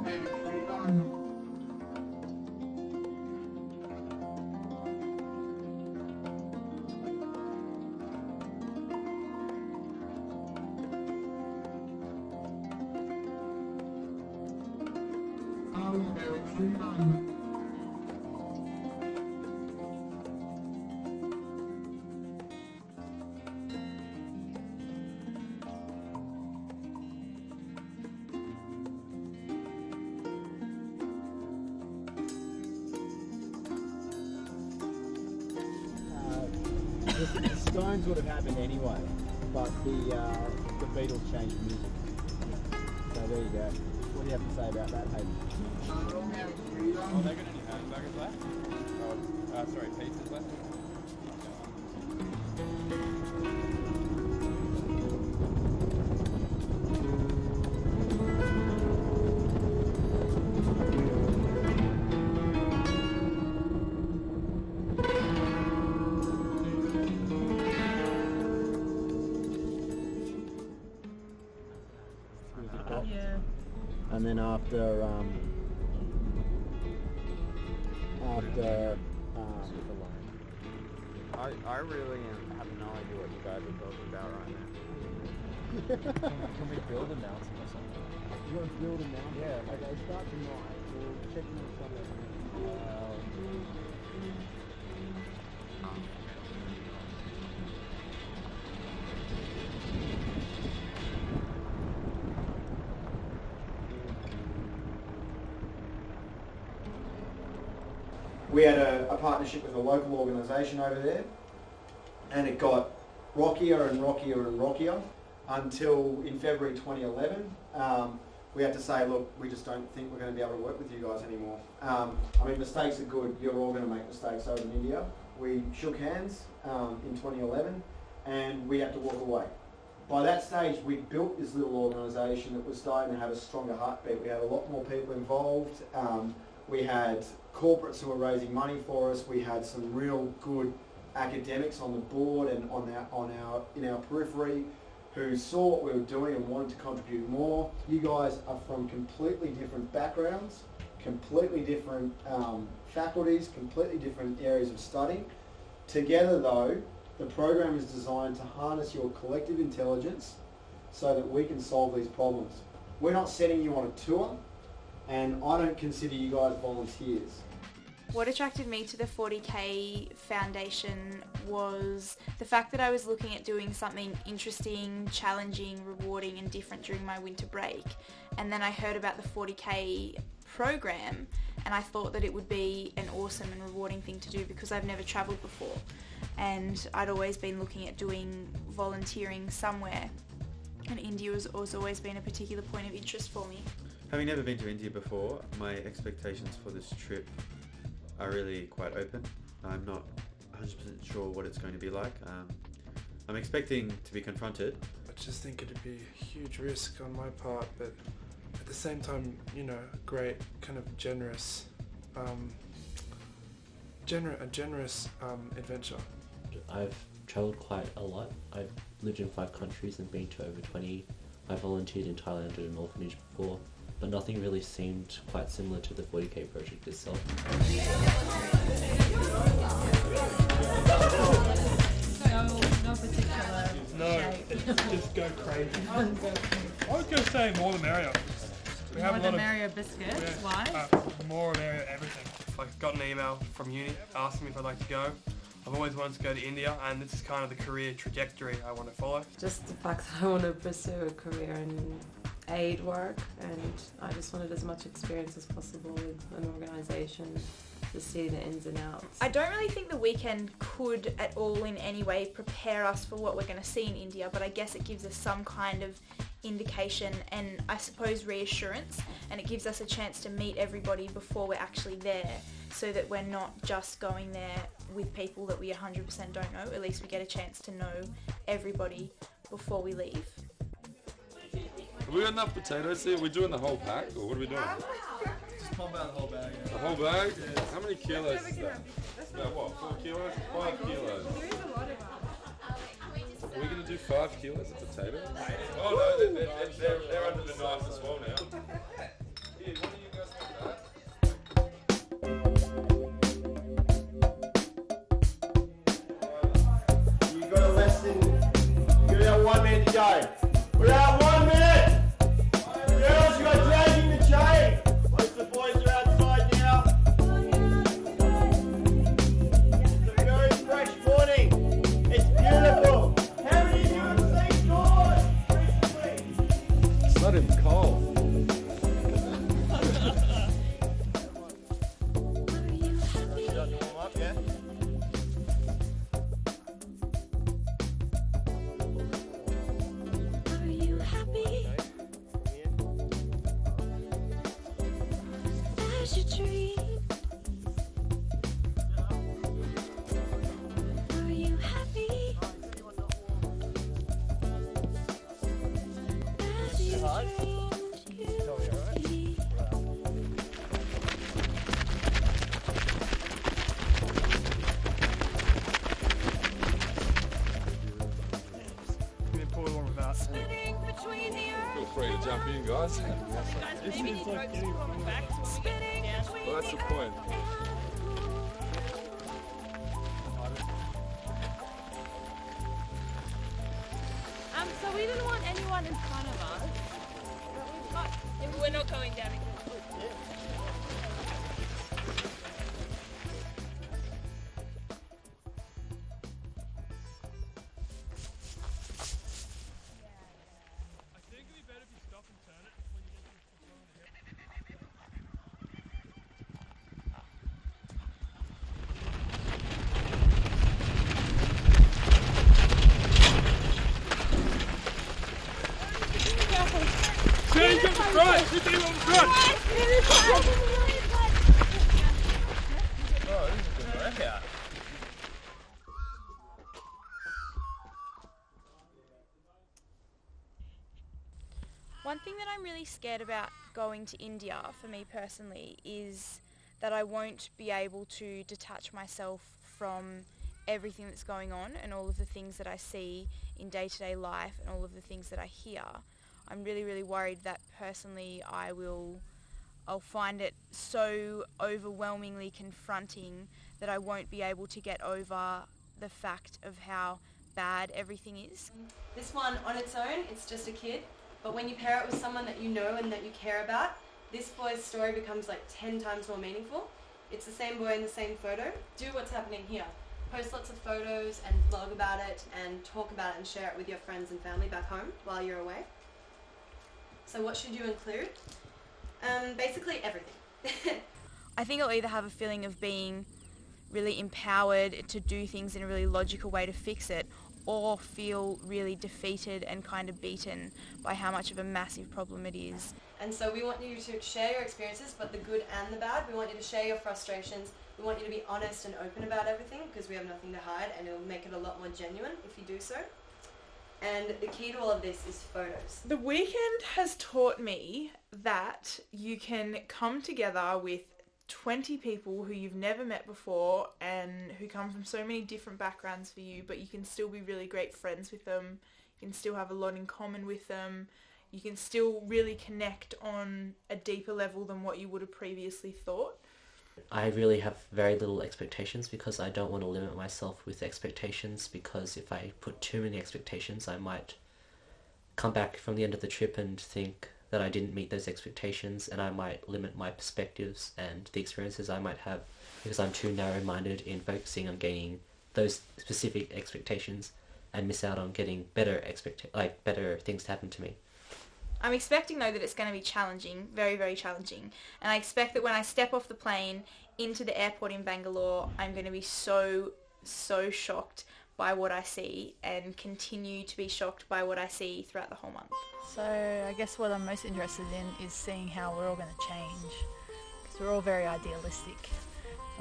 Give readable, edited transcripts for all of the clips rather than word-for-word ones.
The Stones would have happened anyway, but the Beatles changed music. So there you go. What do you have to say about that, Haydn? Oh, they got any hamburgers left? Oh, sorry, pizzas left? Yeah. And then after I really have no idea what you guys are talking about right now. Can we build a mountain or something? You want to build a mountain? Yeah. Okay, start tonight. We'll check in with something. We had a partnership with a local organisation over there, and it got rockier and rockier and rockier until in February 2011 we had to say, look, we just don't think we're going to be able to work with you guys anymore. I mean, mistakes are good. You're all going to make mistakes over in India. We shook hands in 2011 and we had to walk away. By that stage, we built this little organisation that was starting to have a stronger heartbeat. We had a lot more people involved. We had corporates who were raising money for us. We had some real good academics on the board and in our periphery who saw what we were doing and wanted to contribute more. You guys are from completely different backgrounds, completely different faculties, completely different areas of study. Together though, the program is designed to harness your collective intelligence so that we can solve these problems. We're not sending you on a tour, and I don't consider you guys volunteers. What attracted me to the 40K Foundation was the fact that I was looking at doing something interesting, challenging, rewarding and different during my winter break. And then I heard about the 40K program and I thought that it would be an awesome and rewarding thing to do because I've never travelled before. And I'd always been looking at doing volunteering somewhere. And India has always been a particular point of interest for me. Having never been to India before, my expectations for this trip are really quite open. I'm not 100% sure what it's going to be like. I'm expecting to be confronted. I just think it'd be a huge risk on my part, but at the same time, you know, great kind of generous adventure. I've travelled quite a lot. I've lived in 5 countries and been to over 20. I volunteered in Thailand at an orphanage before, but nothing really seemed quite similar to the 40K project itself. No particular shape. Just go crazy. I was going to say more the merrier. We have More a the lot merrier biscuits. Yeah, Why? more the merrier everything. I got an email from uni asking me if I'd like to go. I've always wanted to go to India, and this is kind of the career trajectory I want to follow. Just the fact that I want to pursue a career in aid work, and I just wanted as much experience as possible with an organisation to see the ins and outs. I don't really think the weekend could at all in any way prepare us for what we're going to see in India, but I guess it gives us some kind of indication and I suppose reassurance, and it gives us a chance to meet everybody before we're actually there, so that we're not just going there with people that we 100% don't know. At least we get a chance to know everybody before we leave. Have we got enough potatoes here? Are we doing the whole pack, or what are we doing? Just pump out the whole bag. Yeah. The whole bag? Yeah. How many kilos is that? About what, 4 kilos? 5 kilos. Are we going to do 5 kilos of potatoes? Oh no, they're under the knife as well now. Here, what do you It's cold. Feel free to jump in, guys. This is like getting back to down. Well, that's the point. So we didn't want anyone in front of us. But we're not going down again. One thing that I'm really scared about going to India, for me personally, is that I won't be able to detach myself from everything that's going on and all of the things that I see in day-to-day life and all of the things that I hear. I'm really, really worried that personally I'll find it so overwhelmingly confronting that I won't be able to get over the fact of how bad everything is. This one on its own, it's just a kid, but when you pair it with someone that you know and that you care about, this boy's story becomes like 10 times more meaningful. It's the same boy in the same photo. Do what's happening here. Post lots of photos and blog about it and talk about it and share it with your friends and family back home while you're away. So what should you include? Basically everything. I think I'll either have a feeling of being really empowered to do things in a really logical way to fix it, or feel really defeated and kind of beaten by how much of a massive problem it is. And so we want you to share your experiences, but the good and the bad. We want you to share your frustrations. We want you to be honest and open about everything because we have nothing to hide, and it'll make it a lot more genuine if you do so. And the key to all of this is photos. The weekend has taught me that you can come together with 20 people who you've never met before and who come from so many different backgrounds for you, but you can still be really great friends with them. You can still have a lot in common with them. You can still really connect on a deeper level than what you would have previously thought. I really have very little expectations because I don't want to limit myself with expectations, because if I put too many expectations I might come back from the end of the trip and think that I didn't meet those expectations, and I might limit my perspectives and the experiences I might have because I'm too narrow-minded in focusing on gaining those specific expectations and miss out on getting better things to happen to me. I'm expecting though that it's going to be challenging, very, very challenging. And I expect that when I step off the plane into the airport in Bangalore, I'm going to be so shocked by what I see and continue to be shocked by what I see throughout the whole month. So I guess what I'm most interested in is seeing how we're all going to change, because we're all very idealistic.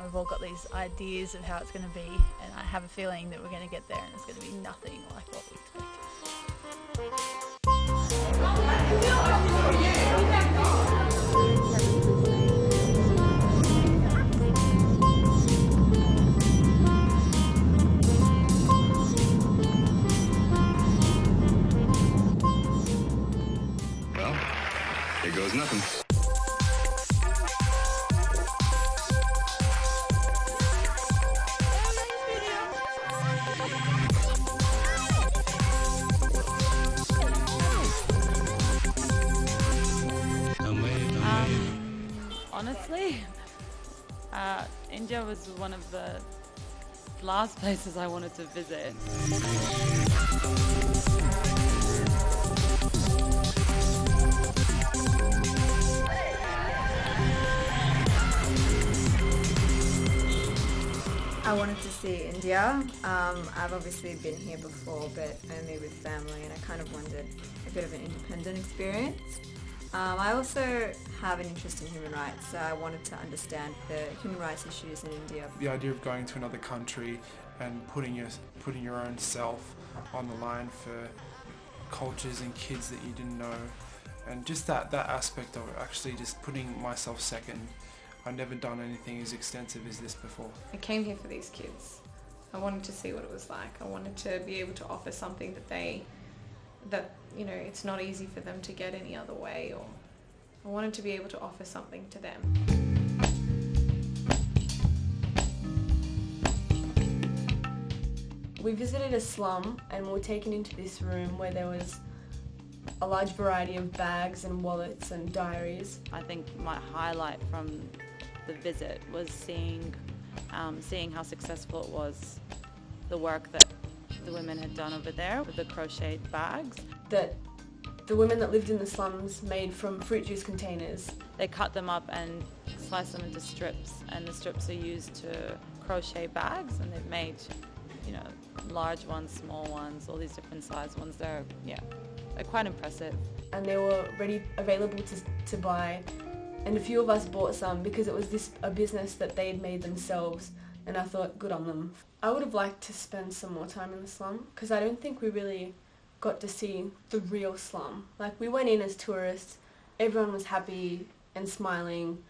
We've all got these ideas of how it's going to be, and I have a feeling that we're going to get there and it's going to be nothing like what we expected. Well, here goes nothing. Honestly, India was one of the last places I wanted to visit. I wanted to see India. I've obviously been here before, but only with family, and I kind of wanted a bit of an independent experience. I also have an interest in human rights, so I wanted to understand the human rights issues in India. The idea of going to another country and putting your own self on the line for cultures and kids that you didn't know, and just that aspect of it, actually just putting myself second. I've never done anything as extensive as this before. I came here for these kids. I wanted to see what it was like. I wanted to be able to offer something that you know, it's not easy for them to get any other way, or I wanted to be able to offer something to them. We visited a slum and we were taken into this room where there was a large variety of bags and wallets and diaries. I think my highlight from the visit was seeing how successful it was, the work that the women had done over there with the crocheted bags. That the women that lived in the slums made from fruit juice containers. They cut them up and slice them into strips, and the strips are used to crochet bags, and they've made, you know, large ones, small ones, all these different size ones. They're quite impressive. And they were available to buy, and a few of us bought some because it was a business that they'd made themselves, and I thought, good on them. I would have liked to spend some more time in the slum because I don't think we really got to see the real slum. Like, we went in as tourists, everyone was happy and smiling,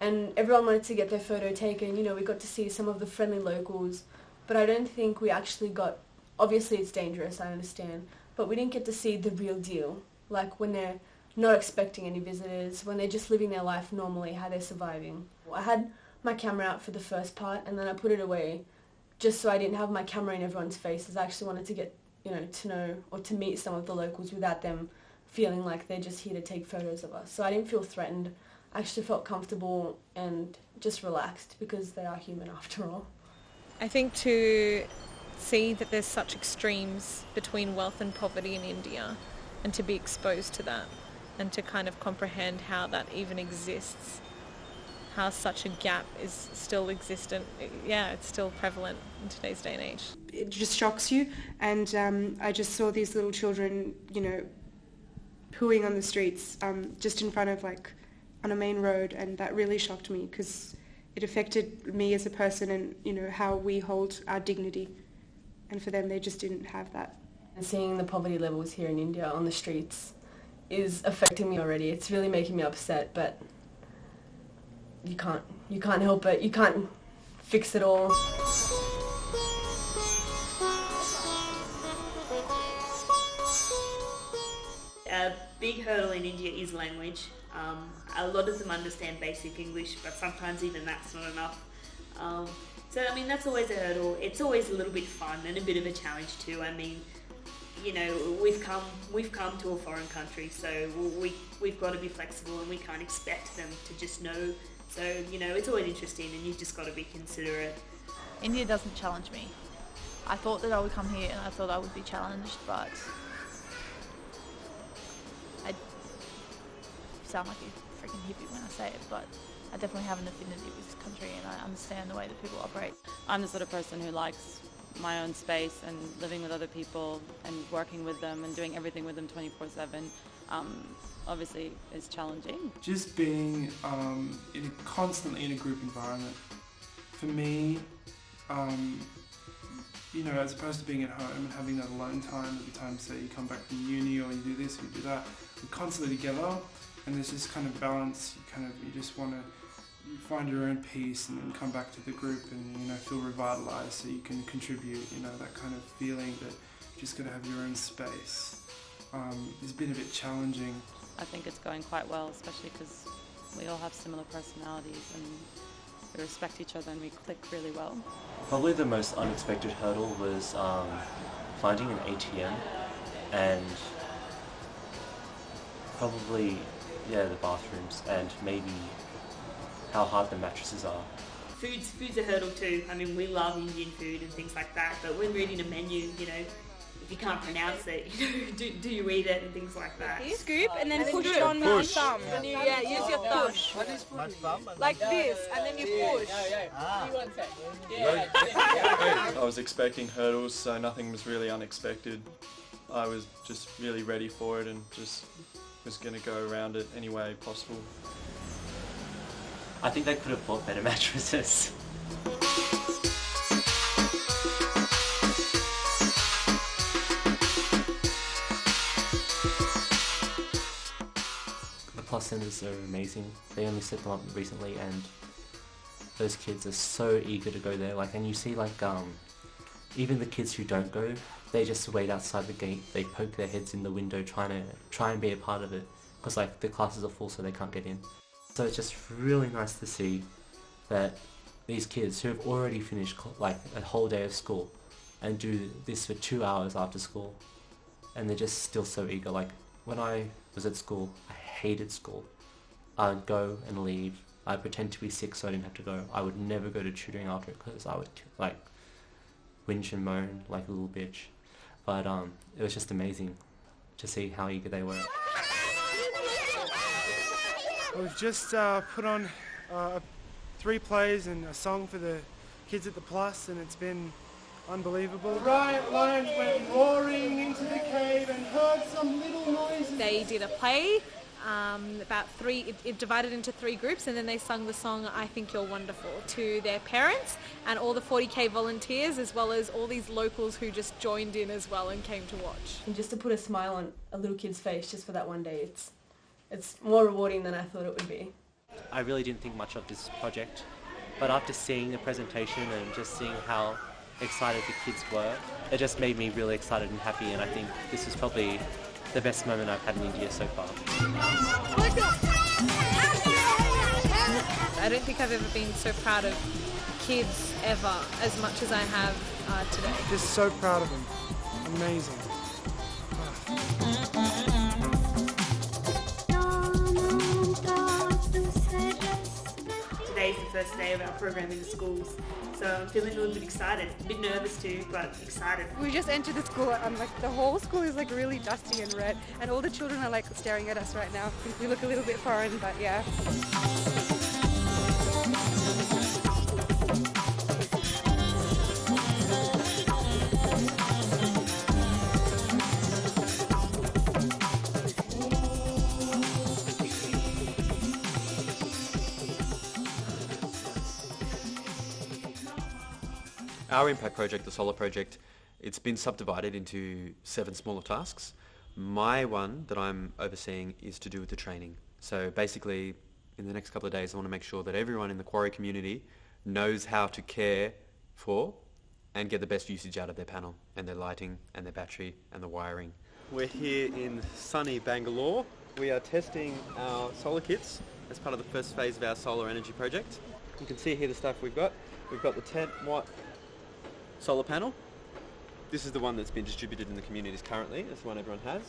and everyone wanted to get their photo taken. You know, we got to see some of the friendly locals, but I don't think we actually got, obviously it's dangerous, I understand, but we didn't get to see the real deal. Like, when they're not expecting any visitors, when they're just living their life normally, how they're surviving. I had my camera out for the first part, and then I put it away just so I didn't have my camera in everyone's faces. I actually wanted to get, you know, to know or to meet some of the locals without them feeling like they're just here to take photos of us. So I didn't feel threatened. I actually felt comfortable and just relaxed because they are human after all. I think to see that there's such extremes between wealth and poverty in India, and to be exposed to that, and to kind of comprehend how that even exists, how such a gap is still existent. Yeah, it's still prevalent in today's day and age. It just shocks you, and I just saw these little children, you know, pooing on the streets just in front of, like, on a main road, and that really shocked me because it affected me as a person and, you know, how we hold our dignity, and for them they just didn't have that. And seeing the poverty levels here in India on the streets is affecting me already. It's really making me upset, but you can't help it. You can't fix it all. A big hurdle in India is language. A lot of them understand basic English, but sometimes even that's not enough. So I mean, that's always a hurdle. It's always a little bit fun and a bit of a challenge too. I mean, you know, we've come to a foreign country, so we've got to be flexible, and we can't expect them to just know. So, you know, it's always interesting, and you've just got to be considerate. India doesn't challenge me. I thought that I would come here and I thought I would be challenged, but I sound like a freaking hippie when I say it, but I definitely have an affinity with this country, and I understand the way that people operate. I'm the sort of person who likes my own space and living with other people and working with them and doing everything with them 24/7. Obviously is challenging. Just being constantly in a group environment. For me, you know, as opposed to being at home and having that alone time every time, say, you come back from uni or you do this or you do that, we're constantly together, and there's this kind of balance. You just want to find your own peace and then come back to the group and, you know, feel revitalized so you can contribute, you know, that kind of feeling that you're just going to have your own space. It's been a bit challenging. I think it's going quite well, especially because we all have similar personalities and we respect each other and we click really well. Probably the most unexpected hurdle was finding an ATM, and probably, the bathrooms, and maybe how hard the mattresses are. Food's a hurdle too. I mean, we love Indian food and things like that, but when reading a menu, you know, you can't pronounce it, do you eat it and things like that. Scoop and then push it on your thumb. And you, use your thumb. Like this, and then you push. I was expecting hurdles, so nothing was really unexpected. I was just really ready for it and just was going to go around it any way possible. I think they could have bought better mattresses. The Plus Centres are amazing. They only set them up recently and those kids are so eager to go there. Like, and you see like even the kids who don't go, they just wait outside the gate. They poke their heads in the window try and be a part of it because like the classes are full so they can't get in. So it's just really nice to see that these kids who have already finished like a whole day of school and do this for 2 hours after school and they're just still so eager. Like when I was at school, I hated school. I'd go and leave. I'd pretend to be sick so I didn't have to go. I would never go to tutoring after it because I would like whinge and moan like a little bitch. But it was just amazing to see how eager they were. We've just put on 3 plays and a song for the kids at the Plus, and it's been unbelievable. The riot lions went roaring into the cave and heard some little noises. They did a play, about 3, it divided into 3 groups, and then they sung the song I Think You're Wonderful to their parents and all the 40k volunteers, as well as all these locals who just joined in as well and came to watch. And just to put a smile on a little kid's face just for that one day, it's more rewarding than I thought it would be. I really didn't think much of this project, but after seeing the presentation and just seeing how excited the kids were, it just made me really excited and happy, and I think this is probably the best moment I've had in India so far. I don't think I've ever been so proud of kids ever as much as I have today. Just so proud of them. Amazing. Today's the first day of our program in the schools, so I'm feeling a little bit excited, a bit nervous too, but excited. We just entered the school and the whole school is like really dusty and red, and all the children are like staring at us right now. I think we look a little bit foreign, but yeah. Our impact project, the solar project, it's been subdivided into 7 smaller tasks. My one that I'm overseeing is to do with the training. So basically, in the next couple of days, I want to make sure that everyone in the quarry community knows how to care for and get the best usage out of their panel and their lighting and their battery and the wiring. We're here in sunny Bangalore. We are testing our solar kits as part of the first phase of our solar energy project. You can see here the stuff we've got. We've got the 10-watt solar panel. This is the one that's been distributed in the communities currently. It's the one everyone has.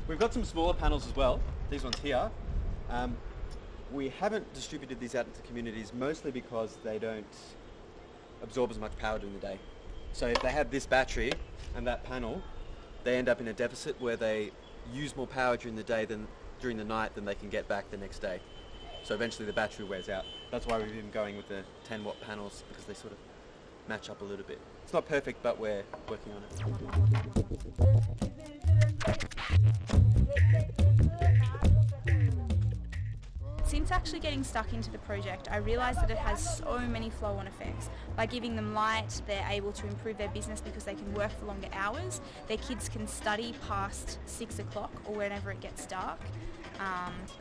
We've got some smaller panels as well. These ones here. We haven't distributed these out into communities mostly because they don't absorb as much power during the day. So if they have this battery and that panel, they end up in a deficit where they use more power during the day than during the night than they can get back the next day. So eventually the battery wears out. That's why we've been going with the 10-watt panels, because they sort of match up a little bit. It's not perfect, but we're working on it. Since actually getting stuck into the project, I realised that it has so many flow-on effects. By giving them light, they're able to improve their business because they can work for longer hours. Their kids can study past 6 o'clock or whenever it gets dark.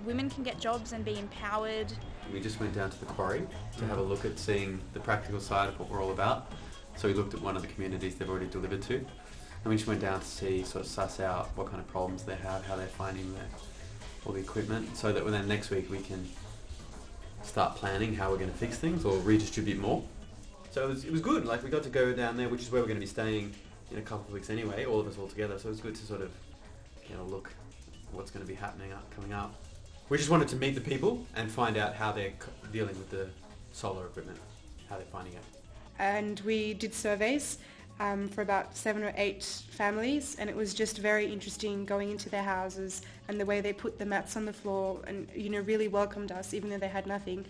Women can get jobs and be empowered. We just went down to the quarry to have a look at seeing the practical side of what we're all about. So we looked at one of the communities they've already delivered to, and we just went down to see, sort of suss out what kind of problems they have, how they're finding all the equipment, so that then next week we can start planning how we're going to fix things or redistribute more. So it was good. Like, we got to go down there, which is where we're going to be staying in a couple of weeks anyway, all of us all together. So it was good to sort of look at what's going to be happening coming up. We just wanted to meet the people and find out how they're dealing with the solar equipment, how they're finding it. And we did surveys for about 7 or 8 families, and it was just very interesting going into their houses and the way they put the mats on the floor and, you know, really welcomed us even though they had nothing.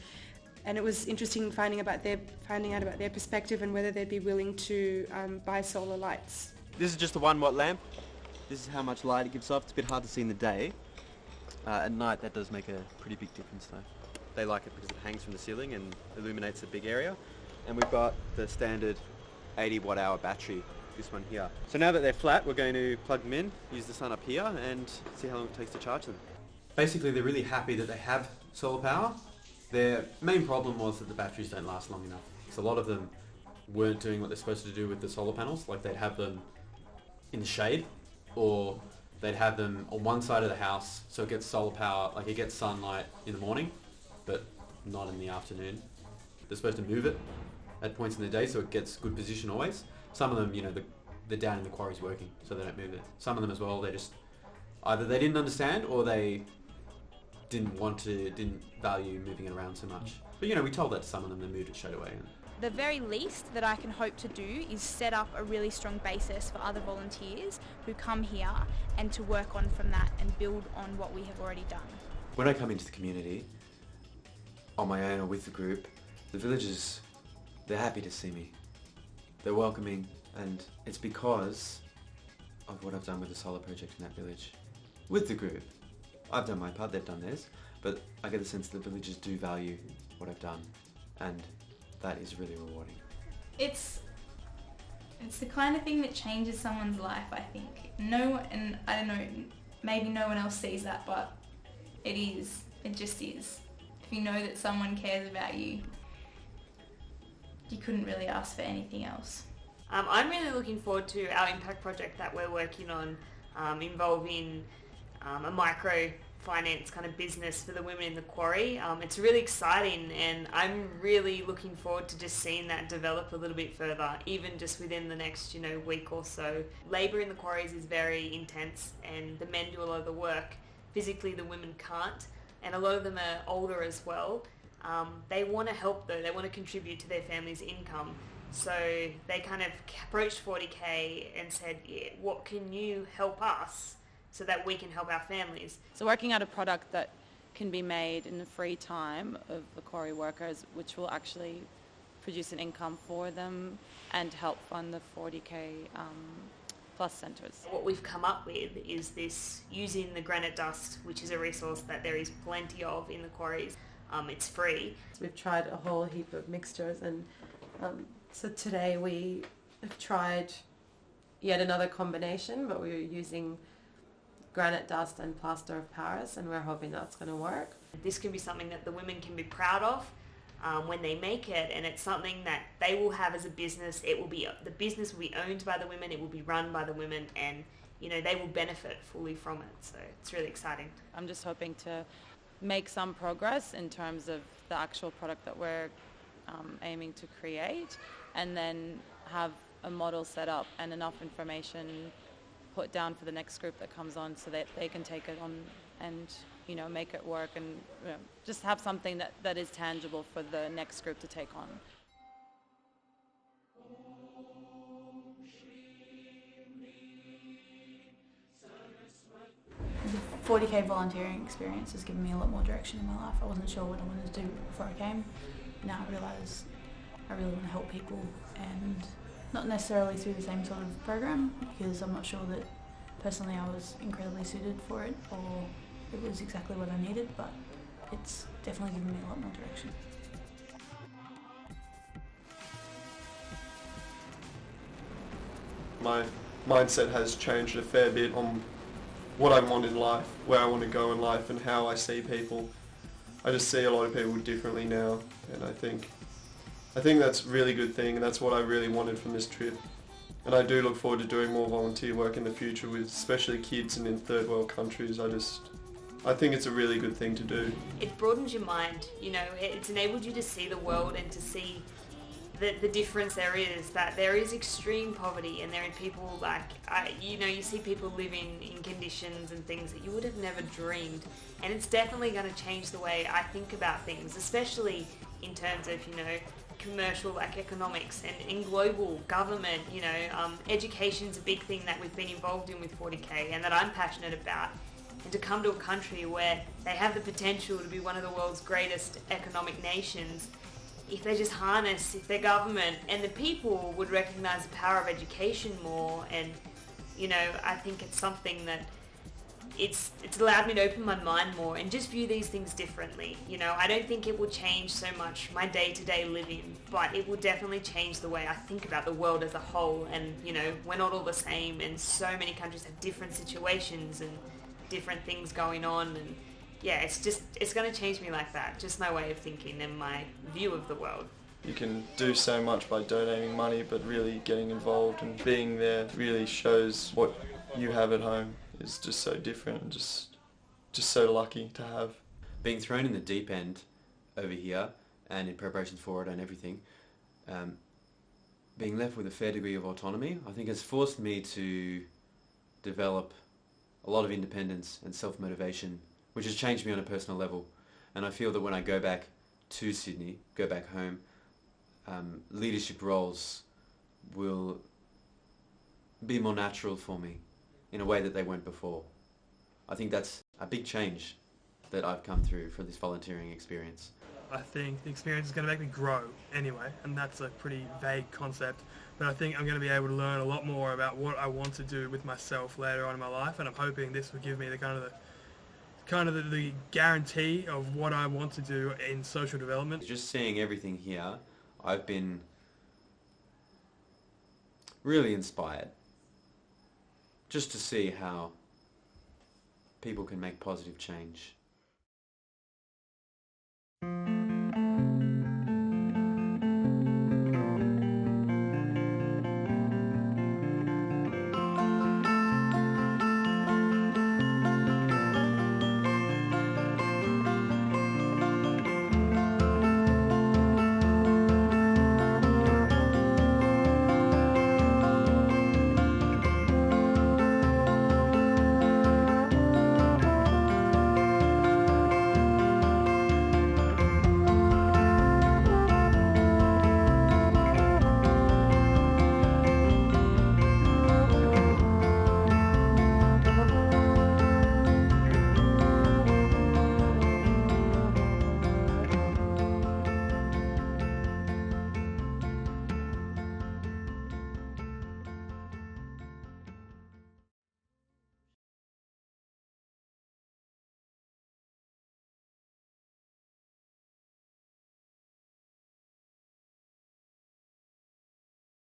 And it was interesting finding out about their perspective and whether they'd be willing to buy solar lights. This is just a 1 watt lamp. This is how much light it gives off. It's a bit hard to see in the day. At night that does make a pretty big difference though. They like it because it hangs from the ceiling and illuminates a big area. And we've got the standard 80 watt hour battery, this one here. So now that they're flat, we're going to plug them in, use the sun up here and see how long it takes to charge them. Basically, they're really happy that they have solar power. Their main problem was that the batteries don't last long enough. So a lot of them weren't doing what they're supposed to do with the solar panels. Like they'd have them in the shade, or they'd have them on one side of the house so it gets solar power, like it gets sunlight in the morning, but not in the afternoon. They're supposed to move it at points in the day so it gets good position always. Some of them, you know, they're down in the quarries working, so they don't move it. Some of them as well, they just, either they didn't understand or they didn't value moving it around so much. But you know, we told that to some of them, they moved it straight away. The very least that I can hope to do is set up a really strong basis for other volunteers who come here and to work on from that and build on what we have already done. When I come into the community, on my own or with the group, the villagers, they're happy to see me. They're welcoming, and it's because of what I've done with the solar project in that village. With the group, I've done my part, they've done theirs, but I get the sense that the villagers do value what I've done, and that is really rewarding. It's the kind of thing that changes someone's life, I think. And I don't know, maybe no one else sees that, but it is. It just is. If you know that someone cares about you, you couldn't really ask for anything else. I'm really looking forward to our impact project that we're working on, involving a microfinance kind of business for the women in the quarry. It's really exciting, and I'm really looking forward to just seeing that develop a little bit further, even just within the next, week or so. Labour in the quarries is very intense, and the men do a lot of the work. Physically, the women can't, and a lot of them are older as well. They want to help though, they want to contribute to their family's income. So they kind of approached 40K and said, yeah, what can you help us so that we can help our families? So working out a product that can be made in the free time of the quarry workers, which will actually produce an income for them and help fund the 40K plus centres. What we've come up with is this using the granite dust, which is a resource that there is plenty of in the quarries. It's free. So we've tried a whole heap of mixtures, and so today we have tried yet another combination, but we're using granite dust and plaster of Paris, and we're hoping that's going to work. This can be something that the women can be proud of when they make it, and it's something that they will have as a business. The business will be owned by the women, it will be run by the women, and they will benefit fully from it. So it's really exciting. I'm just hoping to make some progress in terms of the actual product that we're aiming to create, and then have a model set up and enough information put down for the next group that comes on so that they can take it on and make it work, and just have something that is tangible for the next group to take on. 40K volunteering experience has given me a lot more direction in my life. I wasn't sure what I wanted to do before I came. Now I realise I really want to help people, and not necessarily through the same sort of program, because I'm not sure that personally I was incredibly suited for it or it was exactly what I needed, but it's definitely given me a lot more direction. My mindset has changed a fair bit on what I want in life, where I want to go in life, and how I see people. I just see a lot of people differently now, and I think that's a really good thing, and that's what I really wanted from this trip. And I do look forward to doing more volunteer work in the future with especially kids and in third world countries. I think it's a really good thing to do. It broadens your mind, it's enabled you to see the world and to see the difference there is, that there is extreme poverty, and there are people you see people living in conditions and things that you would have never dreamed, and it's definitely going to change the way I think about things, especially in terms of, commercial like economics and global government, you know, education's a big thing that we've been involved in with 40K and that I'm passionate about. And to come to a country where they have the potential to be one of the world's greatest economic nations, if they just harness, if their government and the people would recognise the power of education more, and, you know, I think it's something that it's allowed me to open my mind more and just view these things differently. You know, I don't think it will change so much my day-to-day living, but it will definitely change the way I think about the world as a whole. And, you know, we're not all the same, and so many countries have different situations and different things going on, and yeah, it's going to change me like that, just my way of thinking and my view of the world. You can do so much by donating money, but really getting involved and being there really shows what you have at home is just so different and just so lucky to have. Being thrown in the deep end over here and in preparation for it and everything, being left with a fair degree of autonomy, I think has forced me to develop a lot of independence and self-motivation, which has changed me on a personal level. And I feel that when I go back to Sydney, go back home, leadership roles will be more natural for me in a way that they weren't before. I think that's a big change that I've come through for this volunteering experience. I think the experience is going to make me grow anyway, and that's a pretty vague concept, but I think I'm going to be able to learn a lot more about what I want to do with myself later on in my life, and I'm hoping this will give me the guarantee of what I want to do in social development. Just seeing everything here, I've been really inspired just to see how people can make positive change